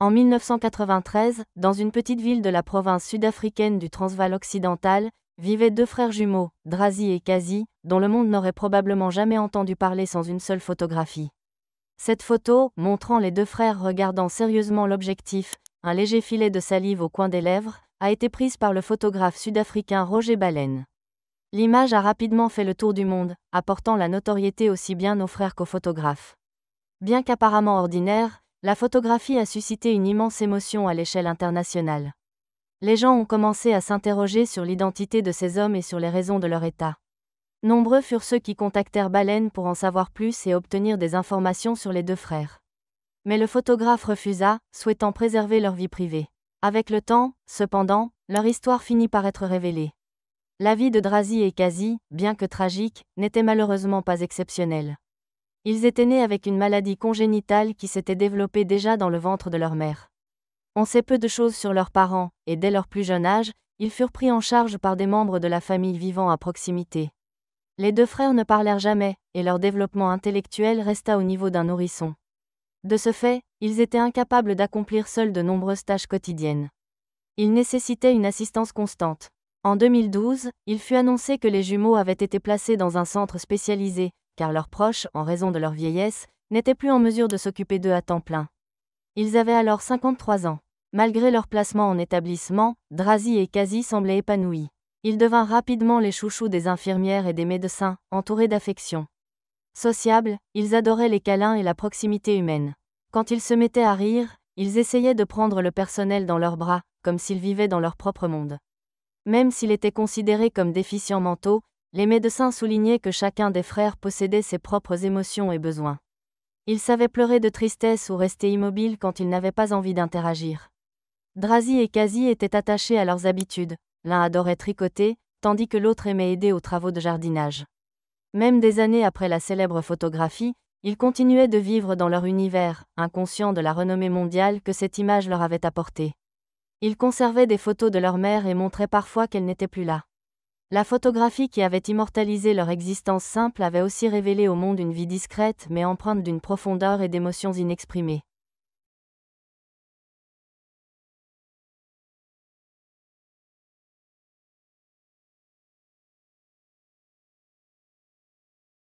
En 1993, dans une petite ville de la province sud-africaine du Transvaal occidental, vivaient deux frères jumeaux, Drazi et Kazi, dont le monde n'aurait probablement jamais entendu parler sans une seule photographie. Cette photo, montrant les deux frères regardant sérieusement l'objectif, un léger filet de salive au coin des lèvres, a été prise par le photographe sud-africain Roger Balen. L'image a rapidement fait le tour du monde, apportant la notoriété aussi bien aux frères qu'aux photographes. Bien qu'apparemment ordinaire, la photographie a suscité une immense émotion à l'échelle internationale. Les gens ont commencé à s'interroger sur l'identité de ces hommes et sur les raisons de leur état. Nombreux furent ceux qui contactèrent Balen pour en savoir plus et obtenir des informations sur les deux frères. Mais le photographe refusa, souhaitant préserver leur vie privée. Avec le temps, cependant, leur histoire finit par être révélée. La vie de Drazi et Kazi, bien que tragique, n'était malheureusement pas exceptionnelle. Ils étaient nés avec une maladie congénitale qui s'était développée déjà dans le ventre de leur mère. On sait peu de choses sur leurs parents, et dès leur plus jeune âge, ils furent pris en charge par des membres de la famille vivant à proximité. Les deux frères ne parlèrent jamais, et leur développement intellectuel resta au niveau d'un nourrisson. De ce fait, ils étaient incapables d'accomplir seuls de nombreuses tâches quotidiennes. Ils nécessitaient une assistance constante. En 2012, il fut annoncé que les jumeaux avaient été placés dans un centre spécialisé, car leurs proches, en raison de leur vieillesse, n'étaient plus en mesure de s'occuper d'eux à temps plein. Ils avaient alors 53 ans. Malgré leur placement en établissement, Drazi et Kazi semblaient épanouis. Ils devinrent rapidement les chouchous des infirmières et des médecins, entourés d'affection. Sociables, ils adoraient les câlins et la proximité humaine. Quand ils se mettaient à rire, ils essayaient de prendre le personnel dans leurs bras, comme s'ils vivaient dans leur propre monde. Même s'ils étaient considérés comme déficients mentaux, les médecins soulignaient que chacun des frères possédait ses propres émotions et besoins. Ils savaient pleurer de tristesse ou rester immobiles quand ils n'avaient pas envie d'interagir. Drazi et Kazi étaient attachés à leurs habitudes, l'un adorait tricoter, tandis que l'autre aimait aider aux travaux de jardinage. Même des années après la célèbre photographie, ils continuaient de vivre dans leur univers, inconscients de la renommée mondiale que cette image leur avait apportée. Ils conservaient des photos de leur mère et montraient parfois qu'elle n'était plus là. La photographie qui avait immortalisé leur existence simple avait aussi révélé au monde une vie discrète mais empreinte d'une profondeur et d'émotions inexprimées.